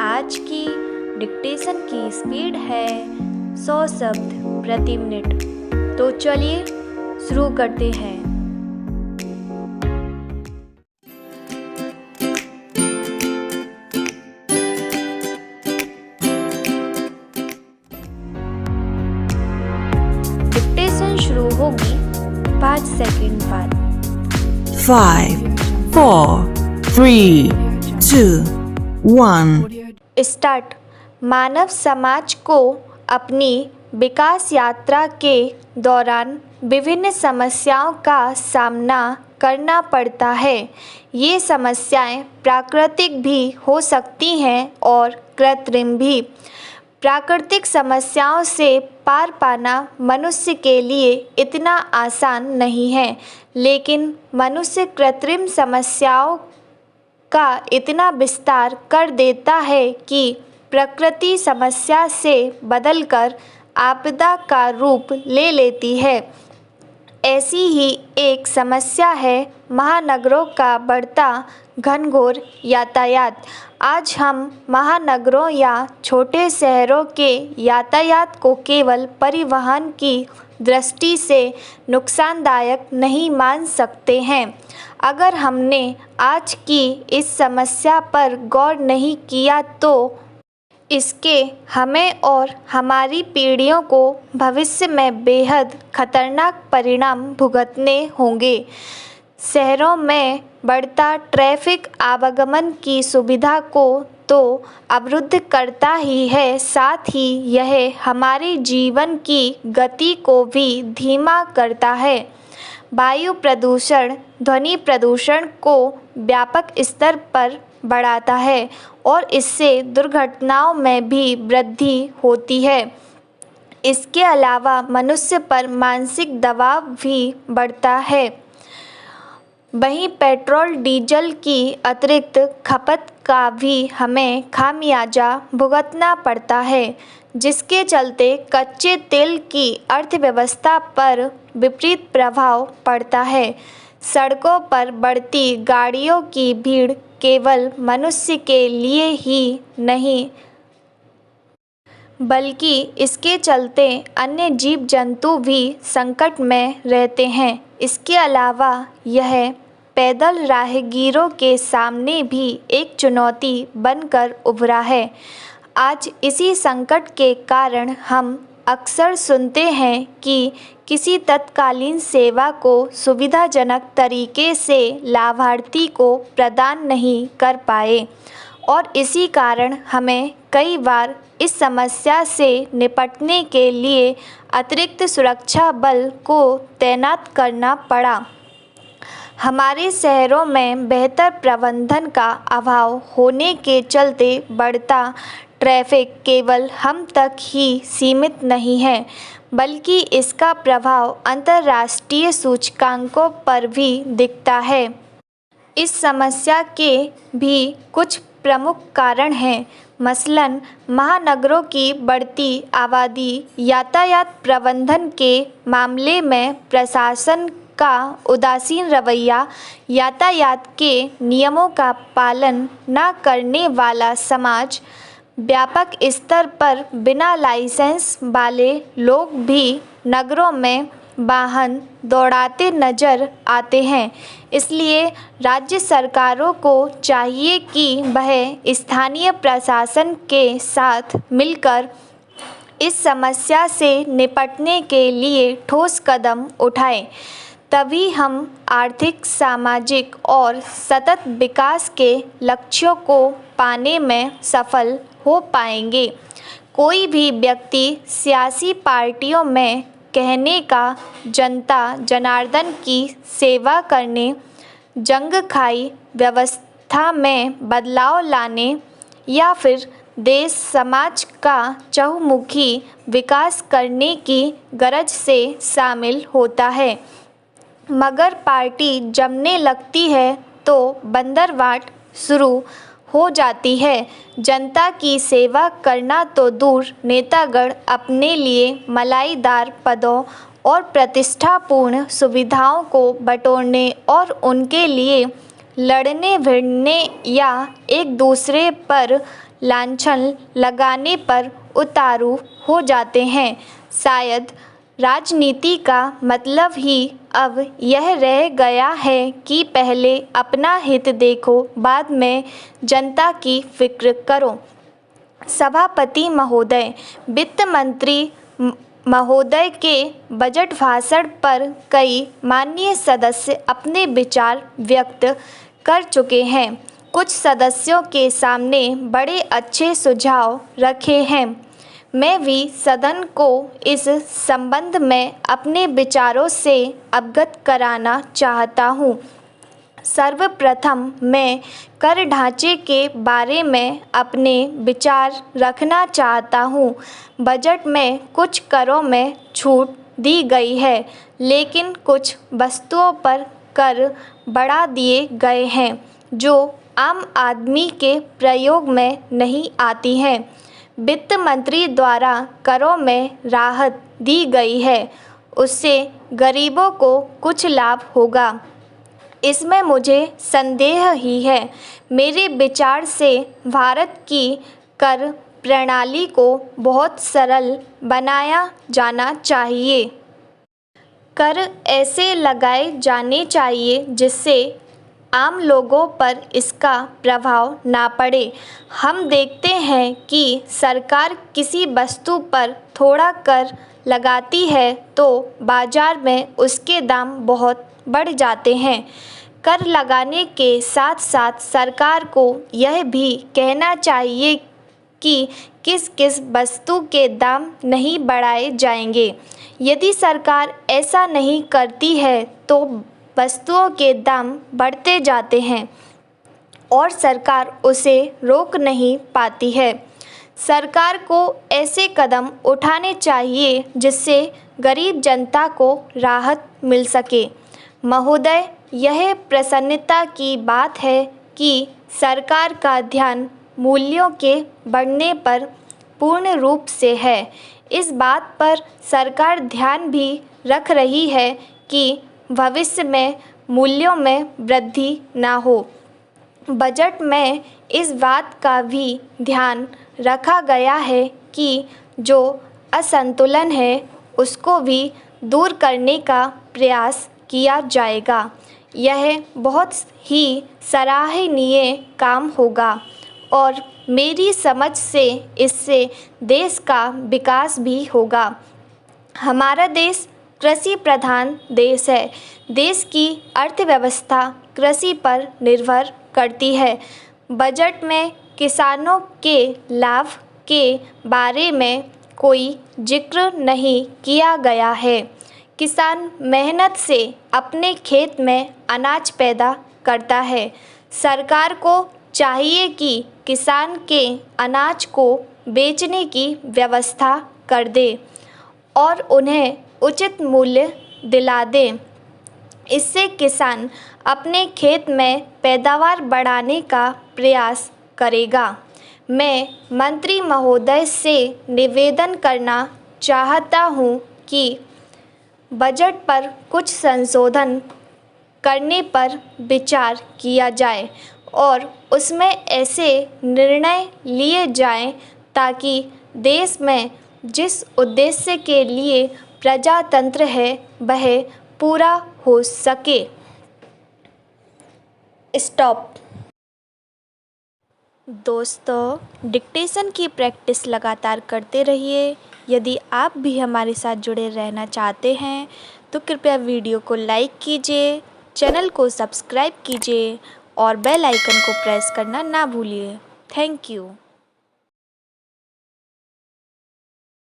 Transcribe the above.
आज की डिक्टेशन की स्पीड है 100 शब्द प्रति मिनट। तो चलिए शुरू करते हैं। डिक्टेशन शुरू होगी 5 सेकंड बाद। 5, 4, 3, 2, 1। स्टार्ट। मानव समाज को अपनी विकास यात्रा के दौरान विभिन्न समस्याओं का सामना करना पड़ता है। ये समस्याएं प्राकृतिक भी हो सकती हैं और कृत्रिम भी। प्राकृतिक समस्याओं से पार पाना मनुष्य के लिए इतना आसान नहीं है, लेकिन मनुष्य कृत्रिम समस्याओं का इतना विस्तार कर देता है कि प्रकृति समस्या से बदलकर आपदा का रूप ले लेती है। ऐसी ही एक समस्या है महानगरों का बढ़ता घनघोर यातायात। आज हम महानगरों या छोटे शहरों के यातायात को केवल परिवहन की दृष्टि से नुकसानदायक नहीं मान सकते हैं। अगर हमने आज की इस समस्या पर गौर नहीं किया तो इसके हमें और हमारी पीढ़ियों को भविष्य में बेहद खतरनाक परिणाम भुगतने होंगे। शहरों में बढ़ता ट्रैफिक आवागमन की सुविधा को तो अवरुद्ध करता ही है, साथ ही यह हमारे जीवन की गति को भी धीमा करता है। वायु प्रदूषण ध्वनि प्रदूषण को व्यापक स्तर पर बढ़ाता है और इससे दुर्घटनाओं में भी वृद्धि होती है। इसके अलावा मनुष्य पर मानसिक दबाव भी बढ़ता है। वहीं पेट्रोल डीजल की अतिरिक्त खपत का भी हमें खामियाजा भुगतना पड़ता है, जिसके चलते कच्चे तेल की अर्थव्यवस्था पर विपरीत प्रभाव पड़ता है। सड़कों पर बढ़ती गाड़ियों की भीड़ केवल मनुष्य के लिए ही नहीं, बल्कि इसके चलते अन्य जीव जंतु भी संकट में रहते हैं। इसके अलावा यह पैदल राहगीरों के सामने भी एक चुनौती बनकर उभरा है। आज इसी संकट के कारण हम अक्सर सुनते हैं कि किसी तत्कालीन सेवा को सुविधाजनक तरीके से लाभार्थी को प्रदान नहीं कर पाए और इसी कारण हमें कई बार इस समस्या से निपटने के लिए अतिरिक्त सुरक्षा बल को तैनात करना पड़ा। हमारे शहरों में बेहतर प्रबंधन का अभाव होने के चलते बढ़ता ट्रैफिक केवल हम तक ही सीमित नहीं है, बल्कि इसका प्रभाव अंतर्राष्ट्रीय सूचकांकों पर भी दिखता है। इस समस्या के भी कुछ प्रमुख कारण हैं, मसलन महानगरों की बढ़ती आबादी, यातायात प्रबंधन के मामले में प्रशासन का उदासीन रवैया, यातायात के नियमों का पालन न करने वाला समाज, व्यापक स्तर पर बिना लाइसेंस वाले लोग भी नगरों में वाहन दौड़ाते नजर आते हैं। इसलिए राज्य सरकारों को चाहिए कि वह स्थानीय प्रशासन के साथ मिलकर इस समस्या से निपटने के लिए ठोस कदम उठाएं। तभी हम आर्थिक, सामाजिक और सतत विकास के लक्ष्यों को पाने में सफल हो पाएंगे। कोई भी व्यक्ति सियासी पार्टियों में कहने का जनता जनार्दन की सेवा करने, जंग खाई व्यवस्था में बदलाव लाने या फिर देश समाज का चहुमुखी विकास करने की गरज से शामिल होता है, मगर पार्टी जमने लगती है तो बंदरवाट शुरू हो जाती है। जनता की सेवा करना तो दूर, नेतागण अपने लिए मलाईदार पदों और प्रतिष्ठापूर्ण सुविधाओं को बटोरने और उनके लिए लड़ने भिड़ने या एक दूसरे पर लांछन लगाने पर उतारू हो जाते हैं। शायद राजनीति का मतलब ही अब यह रह गया है कि पहले अपना हित देखो, बाद में जनता की फिक्र करो। सभापति महोदय, वित्त मंत्री महोदय के बजट भाषण पर कई माननीय सदस्य अपने विचार व्यक्त कर चुके हैं। कुछ सदस्यों के सामने बड़े अच्छे सुझाव रखे हैं। मैं भी सदन को इस संबंध में अपने विचारों से अवगत कराना चाहता हूँ। सर्वप्रथम मैं कर ढांचे के बारे में अपने विचार रखना चाहता हूँ। बजट में कुछ करों में छूट दी गई है, लेकिन कुछ वस्तुओं पर कर बढ़ा दिए गए हैं जो आम आदमी के प्रयोग में नहीं आती हैं। वित्त मंत्री द्वारा करों में राहत दी गई है, उससे गरीबों को कुछ लाभ होगा, इसमें मुझे संदेह ही है। मेरे विचार से भारत की कर प्रणाली को बहुत सरल बनाया जाना चाहिए। कर ऐसे लगाए जाने चाहिए जिससे आम लोगों पर इसका प्रभाव ना पड़े। हम देखते हैं कि सरकार किसी वस्तु पर थोड़ा कर लगाती है तो बाज़ार में उसके दाम बहुत बढ़ जाते हैं। कर लगाने के साथ साथ सरकार को यह भी कहना चाहिए कि किस किस वस्तु के दाम नहीं बढ़ाए जाएंगे। यदि सरकार ऐसा नहीं करती है तो वस्तुओं के दाम बढ़ते जाते हैं और सरकार उसे रोक नहीं पाती है। सरकार को ऐसे कदम उठाने चाहिए जिससे गरीब जनता को राहत मिल सके। महोदय, यह प्रसन्नता की बात है कि सरकार का ध्यान मूल्यों के बढ़ने पर पूर्ण रूप से है। इस बात पर सरकार ध्यान भी रख रही है कि भविष्य में मूल्यों में वृद्धि ना हो। बजट में इस बात का भी ध्यान रखा गया है कि जो असंतुलन है उसको भी दूर करने का प्रयास किया जाएगा। यह बहुत ही सराहनीय काम होगा और मेरी समझ से इससे देश का विकास भी होगा। हमारा देश कृषि प्रधान देश है। देश की अर्थव्यवस्था कृषि पर निर्भर करती है। बजट में किसानों के लाभ के बारे में कोई जिक्र नहीं किया गया है। किसान मेहनत से अपने खेत में अनाज पैदा करता है। सरकार को चाहिए कि किसान के अनाज को बेचने की व्यवस्था कर दे और उन्हें उचित मूल्य दिला दे। इससे किसान अपने खेत में पैदावार बढ़ाने का प्रयास करेगा। मैं मंत्री महोदय से निवेदन करना चाहता हूँ कि बजट पर कुछ संशोधन करने पर विचार किया जाए और उसमें ऐसे निर्णय लिए जाएं ताकि देश में जिस उद्देश्य के लिए प्रजातंत्र है वह पूरा हो सके। स्टॉप। दोस्तों, डिक्टेशन की प्रैक्टिस लगातार करते रहिए। यदि आप भी हमारे साथ जुड़े रहना चाहते हैं तो कृपया वीडियो को लाइक कीजिए, चैनल को सब्सक्राइब कीजिए और बेल आइकन को प्रेस करना ना भूलिए। Thank you.